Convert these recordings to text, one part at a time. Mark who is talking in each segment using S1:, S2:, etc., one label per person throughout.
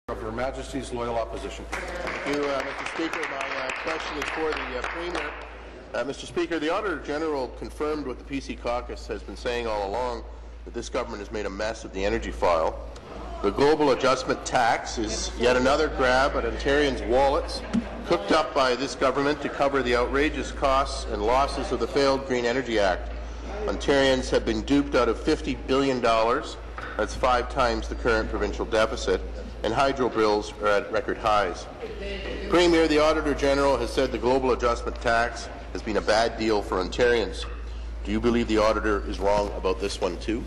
S1: Of Her Majesty's Loyal Opposition.
S2: Thank you, Mr. Speaker. My question is for the Premier. Mr. Speaker, the Auditor General confirmed what the PC caucus has been saying all along, that this government has made a mess of the energy file. The Global Adjustment Tax is yet another grab at Ontarians' wallets, cooked up by this government to cover the outrageous costs and losses of the failed Green Energy Act. Ontarians have been duped out of $50 billion. That's 5 times the current provincial deficit. And hydro bills are at record highs. Premier, the Auditor General has said the Global Adjustment Tax has been a bad deal for Ontarians. Do you believe the Auditor is wrong about this one too?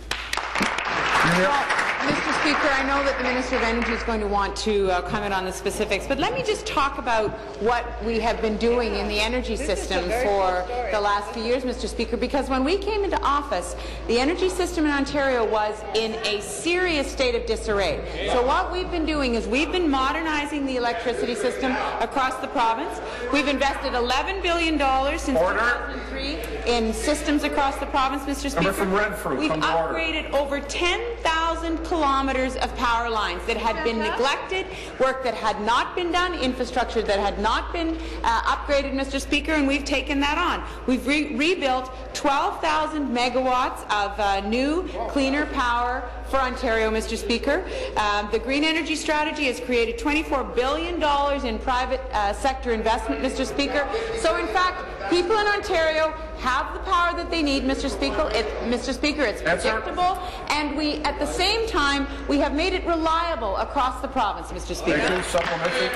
S3: Well, Mr. Speaker, I know that the Minister of Energy is going to want to comment on the specifics, but let me just talk about what we have been doing in the energy system for the last few years, Mr. Speaker, because when we came into office, the energy system in Ontario was in a serious state of disarray. So what we've been doing is we've been modernizing the electricity system across the province. We've invested $11 billion since 2003 in systems across the province, Mr. Speaker. We've upgraded over 10,000 kilometers of power lines that had been neglected, work that had not been done, infrastructure that had not been upgraded, Mr. Speaker, and we've taken that on. We've rebuilt 12,000 megawatts of new, cleaner power for Ontario, Mr. Speaker. The Green Energy Strategy has created $24 billion in private sector investment, Mr. Speaker. So, in fact, people in Ontario have the power that they need, Mr. Speaker. It's predictable, and we, at the same time, we have made it reliable across the province, Mr. Speaker.
S1: Thank you. Supplementary.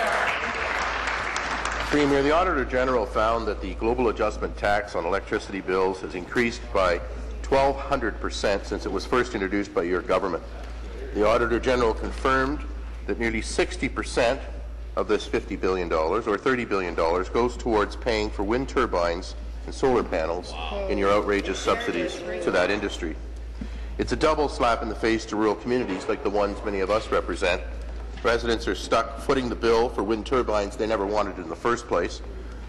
S2: Premier, the Auditor General found that the Global Adjustment Tax on electricity bills has increased by 1,200% since it was first introduced by your government. The Auditor General confirmed that nearly 60% of this $50 billion, or $30 billion, goes towards paying for wind turbines and solar panels in your outrageous subsidies to that industry. It's a double slap in the face to rural communities like the ones many of us represent. Residents are stuck footing the bill for wind turbines they never wanted in the first place,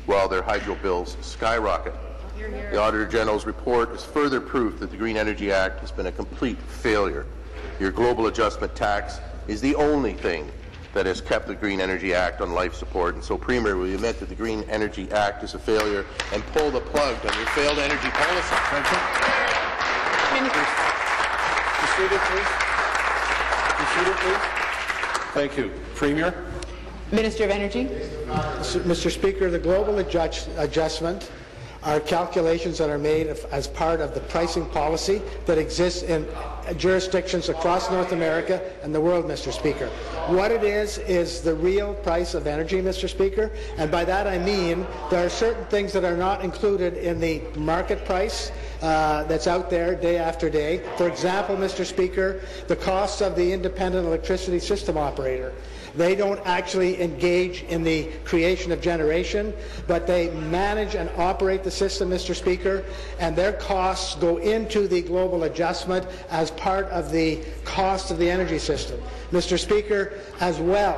S2: while their hydro bills skyrocket. The Auditor General's report is further proof that the Green Energy Act has been a complete failure. Your Global Adjustment Tax is the only thing that has kept the Green Energy Act on life support. And so, Premier, will you admit that the Green Energy Act is a failure and pull the plug on your failed energy policy?
S1: Thank you. Be seated, please. Be seated, please. Thank you. Premier.
S3: Minister of Energy.
S4: Mr. Speaker, the global adjustment are calculations that are made as part of the pricing policy that exists in jurisdictions across North America and the world, Mr. Speaker. What it is the real price of energy, Mr. Speaker, and by that I mean there are certain things that are not included in the market price that's out there day after day. For example, Mr. Speaker, the costs of the independent electricity system operator. They don't actually engage in the creation of generation, but they manage and operate the system, Mr. Speaker, and their costs go into the global adjustment as part of the cost of the energy system. Mr. Speaker, as well,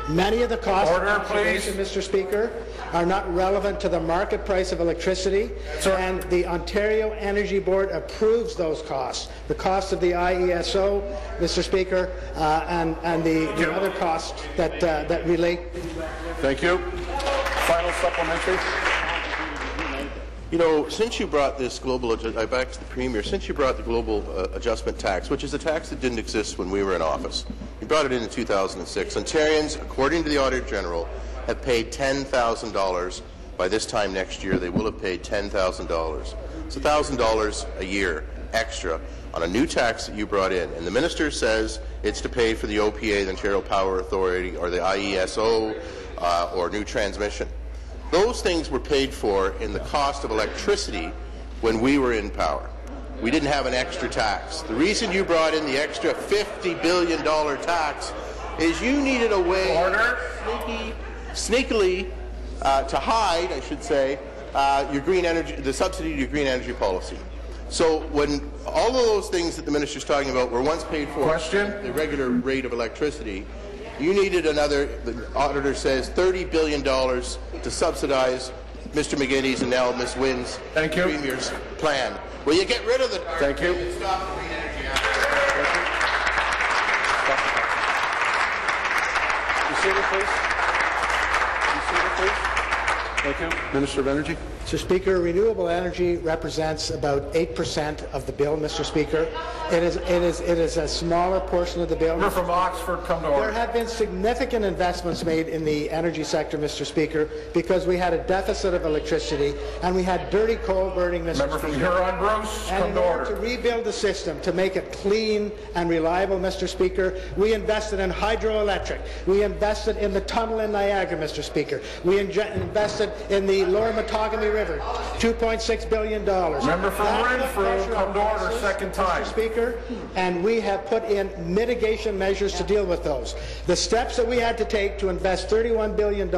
S4: many of the costs of conservation, Mr. Speaker, are not relevant to the market price of electricity, and the Ontario Energy Board approves those costs. The cost of the IESO, Mr. Speaker, and the other costs that relate.
S1: Thank you. Final supplementary.
S2: You know, since you brought this global, back to the Premier, since you brought the Global Adjustment Tax, which is a tax that didn't exist when we were in office, you brought it in 2006. Ontarians, according to the Auditor General, have paid $10,000. By this time next year, they will have paid $10,000. It's $1,000 a year extra on a new tax that you brought in. And the Minister says it's to pay for the OPA, the Ontario Power Authority, or the IESO, or new transmission. Those things were paid for in the cost of electricity when we were in power. We didn't have an extra tax. The reason you brought in the extra $50 billion tax is you needed a way sneakily to hide, I should say, your green energy, the subsidy to your green energy policy. So when all of those things that the Minister's talking about were once paid for the regular rate of electricity, you needed another, the auditor says, $30 billion to subsidize Mr. McGinty's and now Ms. Wynn's Premier's plan. Will you get rid of the stop the Green Energy Act?
S1: Be seated, please. Be seated, please. Thank you. Minister of Energy.
S4: Mr. Speaker, renewable energy represents about 8% of the bill, Mr. Speaker. It is a smaller portion of the bill.
S1: Member from Oxford, come to order.
S4: There have been significant investments made in the energy sector, Mr. Speaker, because we had a deficit of electricity and we had dirty coal burning, Mr.
S1: Member from
S4: Speaker.
S1: Huron-Bruce,
S4: And
S1: come
S4: in
S1: to
S4: order to
S1: order.
S4: rebuild the system, to make it clean and reliable, Mr. Speaker, we invested in hydroelectric. We invested in the tunnel in Niagara, Mr. Speaker. We invested in the Lower Matagami River, $2.6 billion.
S1: Member from
S4: That put
S1: Renfrew,
S4: pressure
S1: come
S4: on
S1: to order,
S4: prices,
S1: second time.
S4: Mr. Speaker, and we have put in mitigation measures to deal with those. The steps that we had to take to invest $31 billion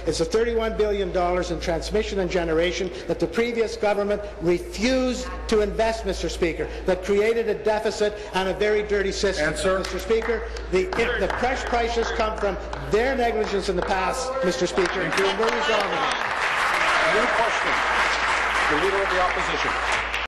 S4: is the $31 billion in transmission and generation that the previous government refused to invest, Mr. Speaker, that created a deficit and a very dirty system.
S1: Answer.
S4: Mr. Speaker, the fresh prices come from their negligence in the past, Mr. Speaker, and we're resolving it.
S1: New question. The Leader of the Opposition.